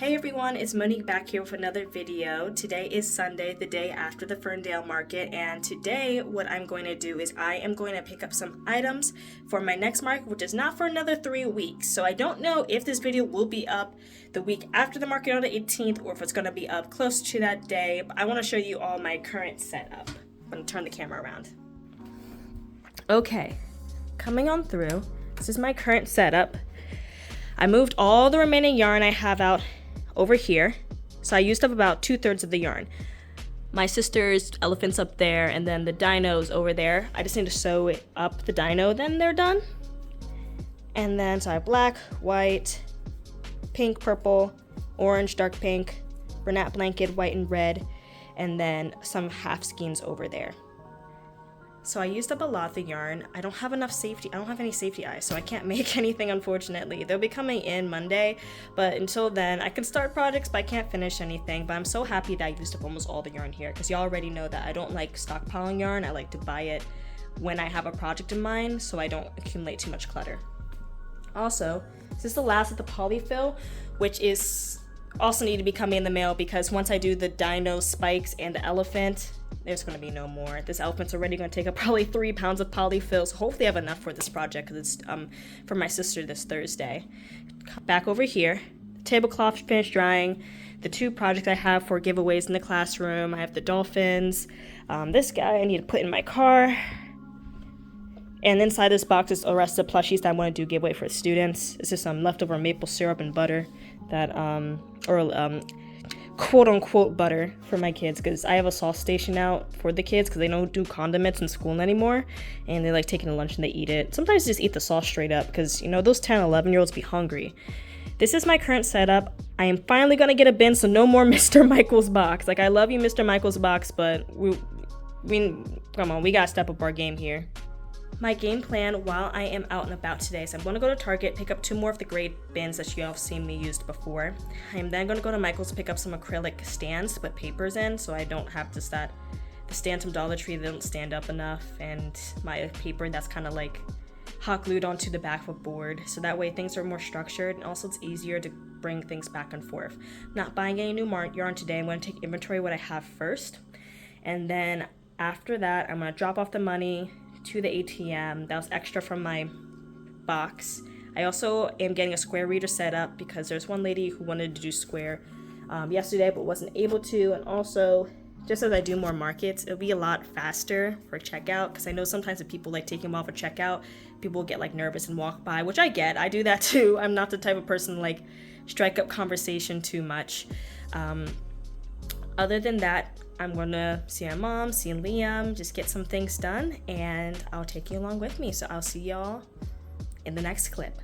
Hey everyone, it's Monique back here with another video. Today is Sunday, the day after the Ferndale market, and today what I'm going to do is I am going to pick up some items for my next market, which is not for another 3 weeks. So I don't know if this video will be up the week after the market on the 18th or if it's going to be up close to that day, but I want to show you all my current setup. I'm going to turn the camera around. Okay, coming on through, this is my current setup. I moved all the remaining yarn I have out over here, so I used up about 2/3 of the yarn. My sister's elephant's up there, and then the dino's over there. I just need to sew it up the dino, then they're done. And then so I have black, white, pink, purple, orange, dark pink, Bernat blanket, white and red, and then some half skeins over there. So I used up a lot of the yarn. I don't have any safety eyes, so I can't make anything, unfortunately. They'll be coming in Monday, but until then, I can start projects, but I can't finish anything. But I'm so happy that I used up almost all the yarn here, because y'all already know that I don't like stockpiling yarn. I like to buy it when I have a project in mind, so I don't accumulate too much clutter. Also, this is the last of the polyfill, which is also need to be coming in the mail, because once I do the dino spikes and the elephant, there's going to be no more. This elephant's already going to take up probably 3 pounds of polyfill, so hopefully I have enough for this project, because it's for my sister this Thursday. Back over here, the tablecloth finished drying. The 2 projects I have for giveaways in the classroom. I have the dolphins. This guy I need to put in my car. And inside this box is the rest of the plushies that I want to do giveaway for students. This is some leftover maple syrup and butter that, quote-unquote butter for my kids, because I have a sauce station out for the kids because they don't do condiments in school anymore, and they like taking a lunch and they eat it. Sometimes they just eat the sauce straight up because, you know, those 10, 11-year-olds be hungry. This is my current setup. I am finally going to get a bin, so no more Mr. Michael's box. Like, I love you, Mr. Michael's box, but come on, we got to step up our game here. My game plan while I am out and about today is I'm going to go to Target, pick up 2 more of the gray bins that you all have seen me used before. I am then going to go to Michael's to pick up some acrylic stands to put papers in, so I don't have the stands from Dollar Tree, they don't stand up enough, and my paper that's kind of like hot glued onto the back of a board, so that way things are more structured, and also it's easier to bring things back and forth. I'm not buying any new yarn today. I'm going to take inventory of what I have first, and then after that I'm going to drop off the money to the ATM. That was extra from my box. I also am getting a square reader set up because there's one lady who wanted to do square yesterday but wasn't able to, and also just as I do more markets, it'll be a lot faster for checkout, because I know sometimes if people like taking them off a checkout, people get like nervous and walk by, which I get. I do that too. I'm not the type of person to like strike up conversation too much. Other than that, I'm gonna see my mom, see Liam, just get some things done, and I'll take you along with me. So I'll see y'all in the next clip.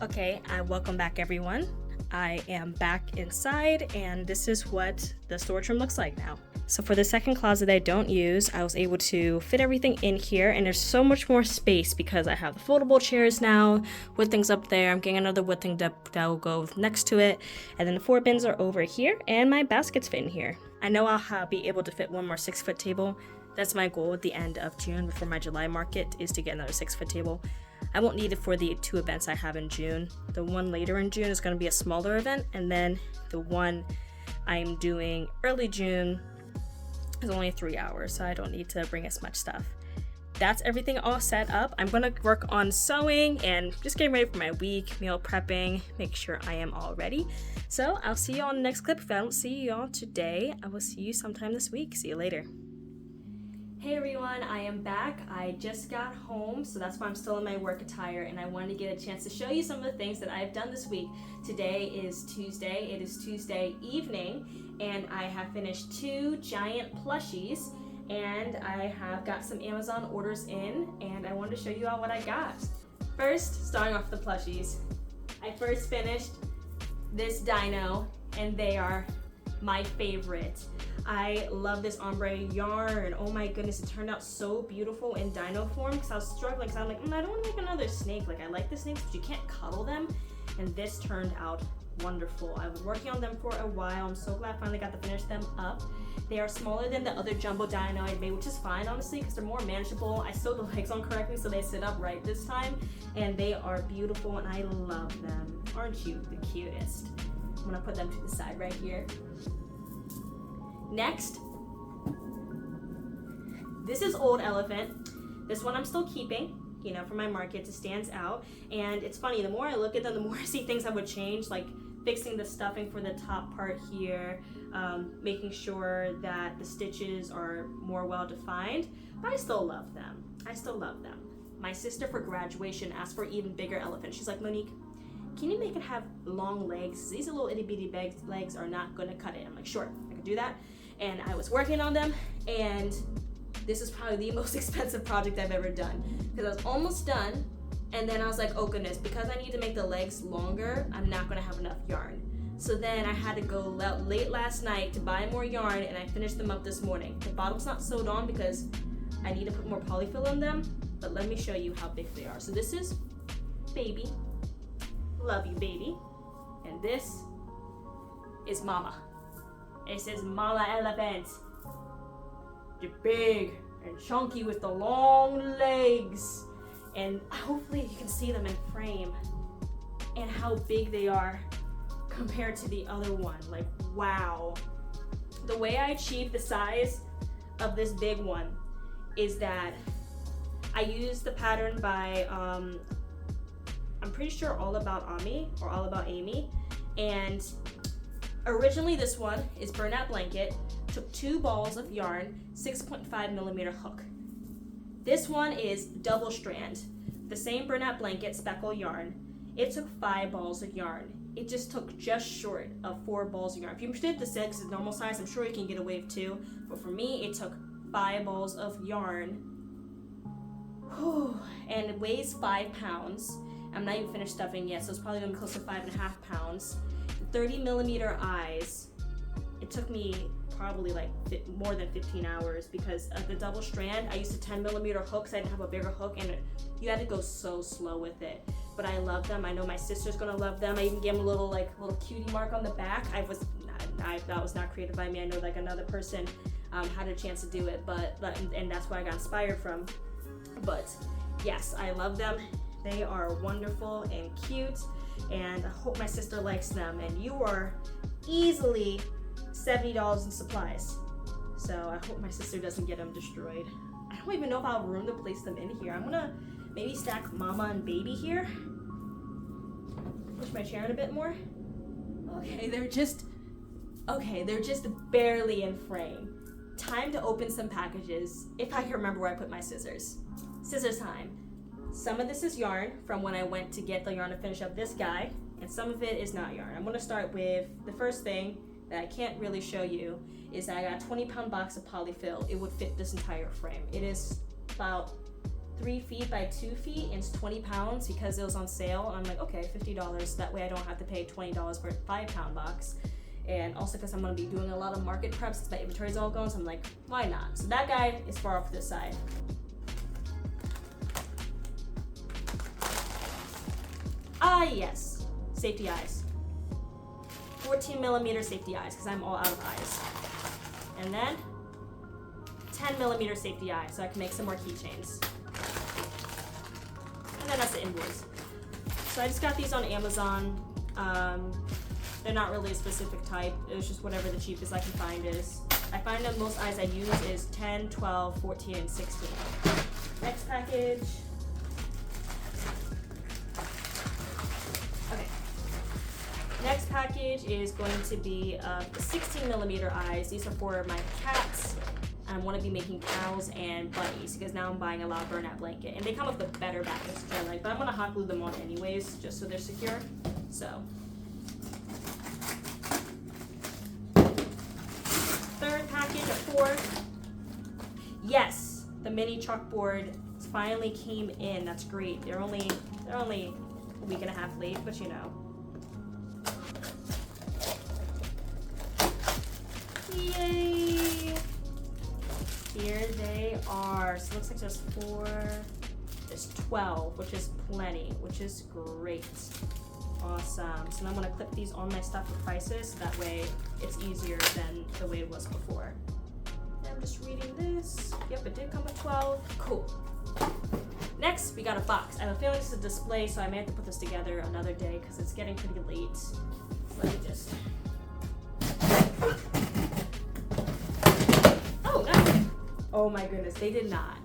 Okay, welcome back everyone. I am back inside, and this is what the storage room looks like now. So for the second closet I don't use, I was able to fit everything in here, and there's so much more space because I have the foldable chairs now, wood things up there. I'm getting another wood thing that will go next to it, and then the 4 bins are over here, and my baskets fit in here. I know I'll be able to fit one more 6-foot table. That's my goal at the end of June before my July market, is to get another 6-foot table. I won't need it for the 2 events I have in June. The one later in June is going to be a smaller event, and then the one I'm doing early June is only 3 hours, so I don't need to bring as much stuff. That's everything all set up. I'm going to work on sewing and just getting ready for my week, meal prepping, make sure I am all ready. So I'll see you on the next clip. If I don't see you all today, I will see you sometime this week. See you later. Hey everyone, I am back. I just got home, so that's why I'm still in my work attire, and I wanted to get a chance to show you some of the things that I've done this week. Today is Tuesday. It is Tuesday evening, and I have finished 2 giant plushies, and I have got some Amazon orders in, and I wanted to show you all what I got. First, starting off the plushies, I first finished this dino, and they are my favorite. I love this ombre yarn. Oh my goodness, it turned out so beautiful in dino form, because I was struggling, because I'm like, I don't want to make another snake. Like, I like the snakes, but you can't cuddle them. And this turned out wonderful. I've been working on them for a while. I'm so glad I finally got to finish them up. They are smaller than the other jumbo die I know I made, which is fine, honestly, because they're more manageable. I sewed the legs on correctly so they sit up right this time, and they are beautiful, and I love them. Aren't you the cutest? I'm gonna put them to the side right here. Next, this is Old Elephant. This one I'm still keeping, you know, for my market. It stands out. And it's funny, the more I look at them, the more I see things I would change, like fixing the stuffing for the top part here, making sure that the stitches are more well defined. But I still love them. I still love them. My sister for graduation asked for even bigger elephant. She's like, Monique, can you make it have long legs? These little itty bitty legs are not gonna cut it. I'm like, sure, I can do that. And I was working on them, and this is probably the most expensive project I've ever done, because I was almost done, and then I was like, oh goodness, because I need to make the legs longer, I'm not gonna have enough yarn. So then I had to go out late last night to buy more yarn, and I finished them up this morning. The bottom's not sewed on because I need to put more polyfill on them, but let me show you how big they are. So this is baby, love you baby, and this is mama. It says mama elephant. They're big and chunky with the long legs, and hopefully you can see them in frame and how big they are compared to the other one. Like, wow. The way I achieved the size of this big one is that I used the pattern by I'm pretty sure All About Ami or All About Amy, and originally this one is burnout blanket. Took 2 balls of yarn, 6.5 millimeter hook. This one is double strand, the same burnout blanket speckle yarn. It took 5 balls of yarn. It just took just short of 4 balls of yarn. If you did the 6 is normal size, I'm sure you can get away with 2, but for me it took 5 balls of yarn. Whew. And it weighs 5 pounds. I'm not even finished stuffing yet, so it's probably gonna be close to 5.5 pounds. 30 millimeter eyes. It took me probably like more than 15 hours because of the double strand. I used a 10 millimeter hook, so I didn't have a bigger hook, and you had to go so slow with it. But I love them. I know my sister's gonna love them. I even gave them a little cutie mark on the back. that was not created by me. I know like another person had a chance to do it, and that's where I got inspired from. But yes, I love them. They are wonderful and cute, and I hope my sister likes them. And you are easily $70 in supplies, so I hope my sister doesn't get them destroyed. I don't even know if I'll have room to place them in here. I'm gonna maybe stack mama and baby here. Push my chair in a bit more. Okay, they're just barely in frame. Time to open some packages, if I can remember where I put my scissors. Scissors time. Some of this is yarn from when I went to get the yarn to finish up this guy, and some of it is not yarn. I'm gonna start with the first thing that I can't really show you is that I got a 20-pound box of polyfill. It would fit this entire frame. It is about 3 feet by 2 feet, and it's 20 pounds because it was on sale. And I'm like, okay, $50. That way I don't have to pay $20 for a 5-pound box. And also because I'm gonna be doing a lot of market preps since my inventory's all gone, so I'm like, why not? So that guy is far off to the side. Ah, yes, safety eyes. 14 millimeter safety eyes, because I'm all out of eyes. And then 10 millimeter safety eyes, so I can make some more keychains. And then that's the invoice. So I just got these on Amazon. They're not really a specific type. It was just whatever the cheapest I can find is. I find that most eyes I use is 10, 12, 14, and 16. Next package. Next package is going to be the 16 millimeter eyes. These are for my cats. I want to be making cows and bunnies because now I'm buying a lot of burnout blanket. And they come with the better package, which I like, but I'm going to hot glue them on anyways, just so they're secure. So. Third package of 4. Yes, the mini chalkboard finally came in. That's great. They're only a week and a half late, but you know. Yay! Here they are. So it looks like there's 4, there's 12, which is plenty, which is great. Awesome. So now I'm gonna clip these on my stuff for prices. That way it's easier than the way it was before. And I'm just reading this. Yep, it did come with 12. Cool. Next, we got a box. I have a feeling it's a display, so I may have to put this together another day because it's getting pretty late. So let me just... Oh, no! Oh my goodness, they did not.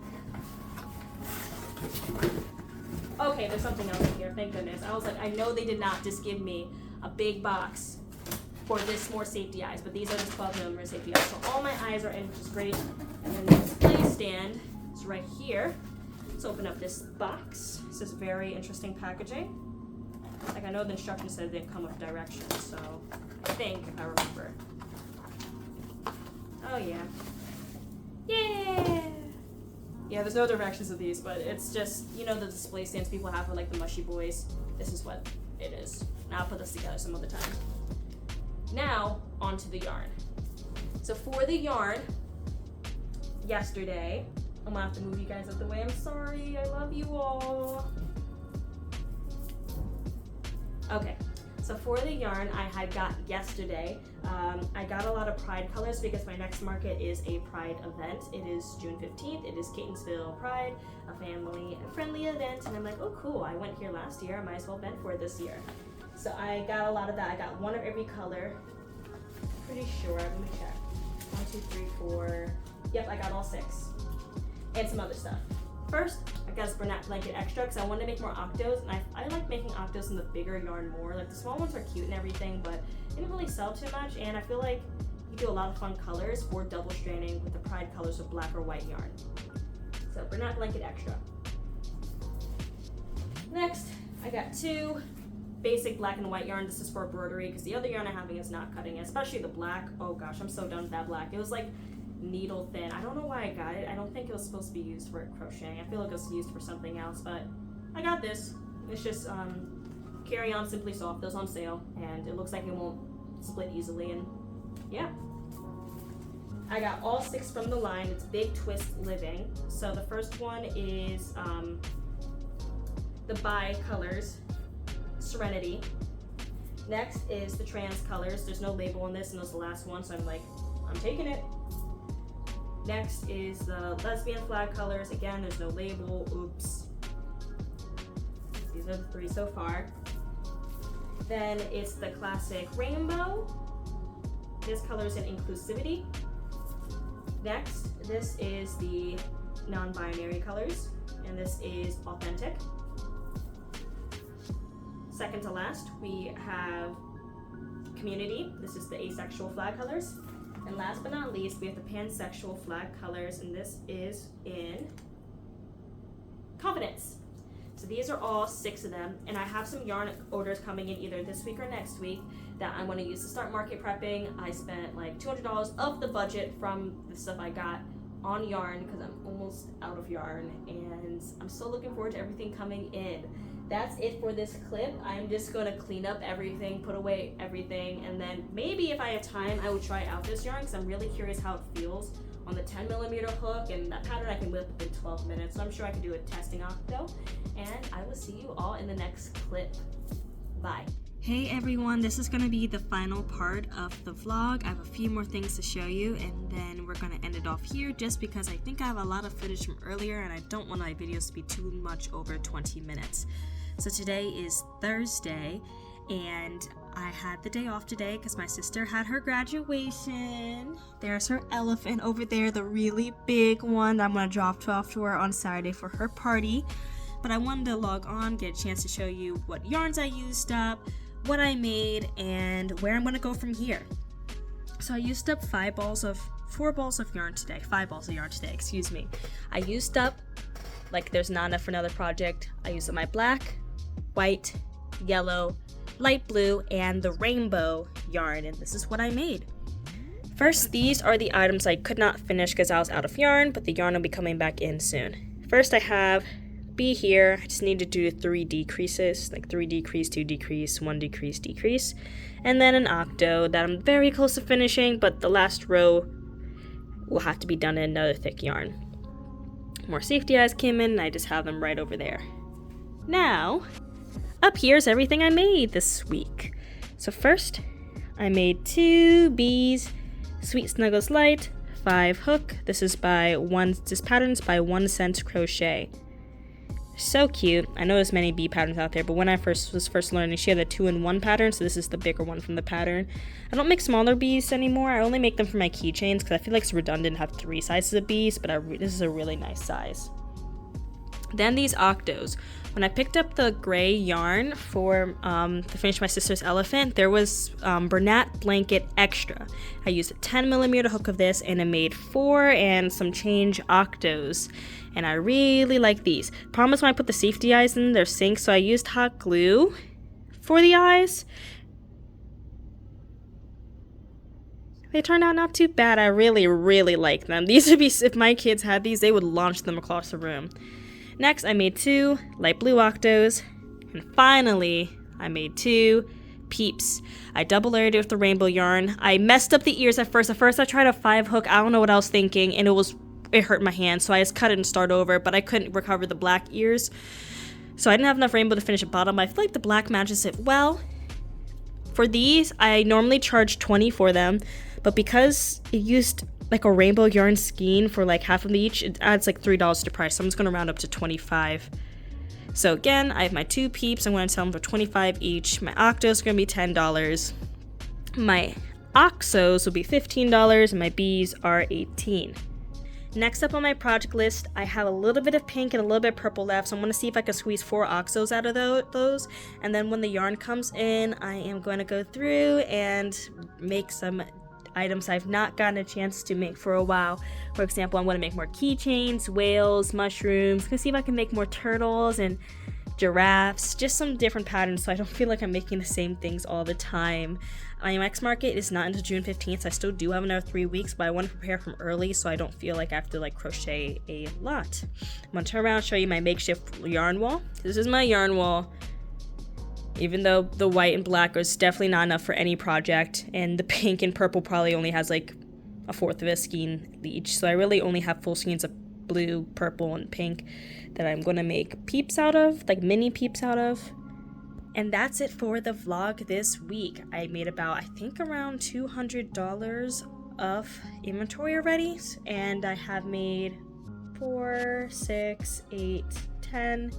Okay, there's something else in here, thank goodness. I was like, I know they did not just give me a big box for this more safety eyes, but these are just 12mm safety eyes. So all my eyes are in, which is great. And then the display stand is right here. Let's open up this box. This is very interesting packaging. Like, I know the instructions said they didn't come with directions, so I think, if I remember. Oh yeah. Yeah! Yeah, there's no directions of these, but it's just, you know, the display stands people have for like the mushy boys. This is what it is. Now I'll put this together some other time. Now, onto the yarn. So for the yarn, yesterday, I'm gonna have to move you guys out the way. I'm sorry, I love you all. Okay, so for the yarn I had got yesterday, I got a lot of Pride colors because my next market is a Pride event. It is June 15th. It is Catonsville Pride, a family and friendly event. And I'm like, oh cool, I went here last year. I might as well vent for it this year. So I got a lot of that. I got one of every color. Pretty sure, let me check. 1, 2, 3, 4. Yep, I got all 6. And some other stuff. First, I got this Bernat blanket extra because I wanted to make more octos, and I like making octos in the bigger yarn more. Like the small ones are cute and everything, but they didn't really sell too much, and I feel like you do a lot of fun colors for double stranding with the Pride colors of black or white yarn. So Bernat blanket extra. Next, I got 2 basic black and white yarn. This is for embroidery because the other yarn I'm having is not cutting it, especially the black. Oh gosh, I'm so done with that black. It was like needle thin. I don't know why I got it. I don't think it was supposed to be used for crocheting. I feel like it was used for something else, but I got this. It's just Carry On Simply Soft. It was on sale, and it looks like it won't split easily, and yeah. I got all 6 from the line. It's Big Twist Living. So the first one is the Bi colors, Serenity. Next is the Trans colors. There's no label on this, and it was the last one, so I'm like, I'm taking it. Next is the Lesbian Flag colors. Again, there's no label. Oops. These are the 3 so far. Then it's the classic Rainbow. This color is in Inclusivity. Next, this is the non-binary colors, and this is Authentic. Second to last, we have Community. This is the Asexual Flag colors. And last but not least, we have the Pansexual Flag colors, and this is in Confidence. So these are all 6 of them, and I have some yarn orders coming in either this week or next week that I want to use to start market prepping. I spent like $200 of the budget from the stuff I got on yarn because I'm almost out of yarn, and I'm still looking forward to everything coming in. That's it for this clip. I'm just gonna clean up everything, put away everything, and then maybe if I have time, I will try out this yarn because I'm really curious how it feels on the 10mm hook, and that pattern I can whip within 12 minutes. So I'm sure I can do a testing octo, and I will see you all in the next clip. Bye. Hey everyone, this is gonna be the final part of the vlog. I have a few more things to show you, and then we're gonna end it off here just because I think I have a lot of footage from earlier, and I don't want my videos to be too much over 20 minutes. So today is Thursday, and I had the day off today because my sister had her graduation. There's her elephant over there, the really big one that I'm going to drop off to her on Saturday for her party. But I wanted to log on, get a chance to show you what yarns I used up, what I made, and where I'm going to go from here. So I used up 4 balls of yarn today. 5 balls of yarn today, excuse me. I used up, like there's not enough for another project, I used up my black, white, yellow, light blue, and the rainbow yarn, and this is what I made. First, these are the items I could not finish because I was out of yarn, but the yarn will be coming back in soon. First, I have B here. I just need to do 3 decreases, like 3 decrease, 2 decrease, 1 decrease, decrease, and then an octo that I'm very close to finishing, but the last row will have to be done in another thick yarn. More safety eyes came in, and I just have them right over there. Now, up here's everything I made this week. So first, I made 2 bees, Sweet Snuggles Light, 5 hook. This pattern's by 1 Cent Crochet. So cute. I know there's many bee patterns out there, but when I was first learning, she had a 2-in-1 pattern, so this is the bigger one from the pattern. I don't make smaller bees anymore. I only make them for my keychains because I feel like it's redundant to have 3 sizes of bees, but this is a really nice size. Then these octos. When I picked up the gray yarn to finish my sister's elephant, there was Bernat Blanket Extra. I used a 10mm hook of this, and I made 4 and some change octos. And I really like these. Problem is when I put the safety eyes in, they're sink, so I used hot glue for the eyes. They turned out not too bad. I really, really like them. These would be, if my kids had these, they would launch them across the room. Next, I made 2 light blue octos, and finally, I made 2 peeps. I double layered it with the rainbow yarn. I messed up the ears at first. At first, I tried a 5 hook. I don't know what I was thinking, and it hurt my hand, so I just cut it and start over, but I couldn't recover the black ears, so I didn't have enough rainbow to finish the bottom. I feel like the black matches it well. For these, I normally charge $20 for them, but because it used like a rainbow yarn skein for like half of each, it adds like $3 to the price, so I'm just going to round up to $25. So again, I have my 2 peeps. I'm going to sell them for $25 each. My octos are going to be $10. My oxos will be $15, and my bees are $18. Next up on my project list, I have a little bit of pink and a little bit of purple left, so I'm going to see if I can squeeze 4 oxos out of those, and then when the yarn comes in, I am going to go through and make some items I've not gotten a chance to make for a while. For example, I'm going to make more keychains, whales, mushrooms. I'm going to see if I can make more turtles and giraffes, just some different patterns so I don't feel like I'm making the same things all the time. My next market is not until June 15th, so I still do have another 3 weeks, but I want to prepare from early so I don't feel like I have to crochet a lot. I'm going to turn around and show you my makeshift yarn wall. This is my yarn wall. Even though the white and black is definitely not enough for any project, and the pink and purple probably only has like a fourth of a skein each, so I really only have full skeins of blue, purple, and pink that I'm going to make peeps out of, like mini peeps out of. And that's it for the vlog this week. I made about, I think, around $200 of inventory already, and I have made 4, 6, 8, 10,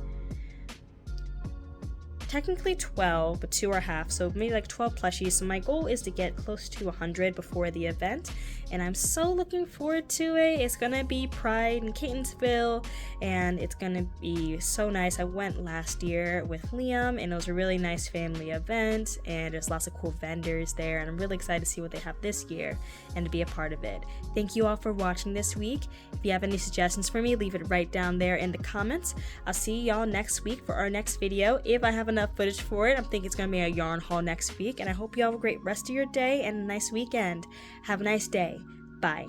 technically 12, but 2 are half, so maybe like 12 plushies. So my goal is to get close to 100 before the event, and I'm so looking forward to it. It's gonna be Pride in Catonsville, and it's gonna be so nice. I went last year with Liam, and it was a really nice family event, and there's lots of cool vendors there, and I'm really excited to see what they have this year and to be a part of it. Thank you all for watching this week. If you have any suggestions for me, leave it right down there in the comments. I'll see y'all next week for our next video. If I have enough footage for it, I'm thinking it's gonna be a yarn haul next week, and I hope you all have a great rest of your day and a nice weekend. Have a nice day. Bye.